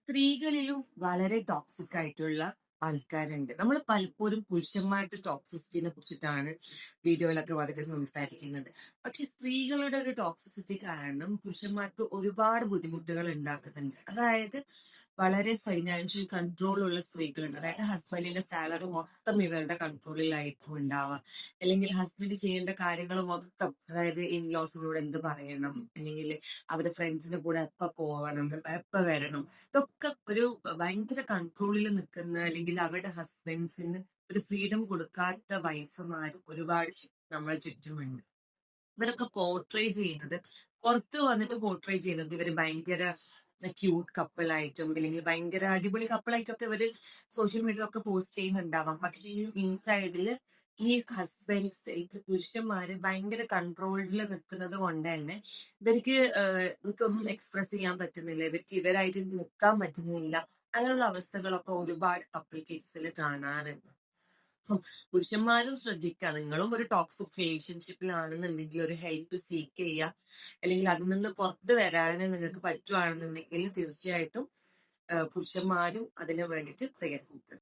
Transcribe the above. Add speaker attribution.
Speaker 1: സ്ത്രീകളിലും വളരെ ടോക്സിക് ആയിട്ടുള്ള ആൾക്കാരുണ്ട്. നമ്മൾ പലപ്പോഴും പുരുഷന്മാരുടെ ടോക്സിസിറ്റിനെ കുറിച്ചിട്ടാണ് വീഡിയോയിലൊക്കെ വളരെ സംസാരിക്കുന്നത്. പക്ഷെ സ്ത്രീകളുടെ ഒരു ടോക്സിസിറ്റി കാരണം പുരുഷന്മാർക്ക് ഒരുപാട് ബുദ്ധിമുട്ടുകൾ ഉണ്ടാക്കുന്നുണ്ട്. അതായത് വളരെ ഫൈനാൻഷ്യൽ കൺട്രോൾ ഉള്ള സ്ത്രീകളുണ്ട്. അതായത് ഹസ്ബൻഡിന്റെ സാലറി മൊത്തം ഇവരുടെ കൺട്രോളിലായിരിക്കും ഉണ്ടാവുക. അല്ലെങ്കിൽ ഹസ്ബൻഡ് ചെയ്യേണ്ട കാര്യങ്ങൾ മൊത്തം, അതായത് ഇൻലോസിനോട് എന്ത് പറയണം, അല്ലെങ്കിൽ അവരുടെ ഫ്രണ്ട്സിന്റെ കൂടെ എപ്പോ പോകണം, എപ്പോ വരണം, ഇതൊക്കെ ഒരു ഭയങ്കര കൺട്രോളിൽ നിൽക്കുന്ന, അല്ലെങ്കിൽ അവരുടെ ഹസ്ബൻഡ്സിന് ഒരു ഫ്രീഡം കൊടുക്കാത്ത വൈഫുമാർ ഒരുപാട് നമ്മളെ ചുറ്റുമുണ്ട്. ഇവരൊക്കെ പോർട്രേ ചെയ്യുന്നത്, പുറത്ത് വന്നിട്ട് പോർട്രേ ചെയ്യുന്നത് ഇവര് ഭയങ്കര ക്യൂട്ട് കപ്പിളായിട്ടും അല്ലെങ്കിൽ ഭയങ്കര അടിപൊളി കപ്പിളായിട്ടൊക്കെ ഇവര് സോഷ്യൽ മീഡിയയിലൊക്കെ പോസ്റ്റ് ചെയ്യുന്നുണ്ടാവാം. പക്ഷെ ഈ ഇൻസൈഡില് ഈ ഹസ്ബൻഡ്സ്, ഈ പുരുഷന്മാര് ഭയങ്കര കൺട്രോളിൽ നിൽക്കുന്നത് കൊണ്ട് തന്നെ ഇവർക്കൊന്നും എക്സ്പ്രസ് ചെയ്യാൻ പറ്റുന്നില്ല, ഇവർക്ക് ഇവരായിട്ട് നിൽക്കാൻ പറ്റുന്നില്ല. അങ്ങനെയുള്ള അവസ്ഥകളൊക്കെ ഒരുപാട് കപ്പിൾ കേസിൽ കാണാറുണ്ട്. അപ്പം പുരുഷന്മാരും ശ്രദ്ധിക്കുക, നിങ്ങളും ഒരു ടോക്സിക് റിലേഷൻഷിപ്പിലാണെന്നുണ്ടെങ്കിൽ ഒരു ഹെൽപ്പ് സീക്ക് ചെയ്യുക, അല്ലെങ്കിൽ അതിൽ നിന്ന് പുറത്ത് വരാൻ നിങ്ങൾക്ക് പറ്റുവാണെന്നുണ്ടെങ്കിൽ തീർച്ചയായിട്ടും പുരുഷന്മാരും അതിനു വേണ്ടിയിട്ട് പ്രയത്നിക്കണം.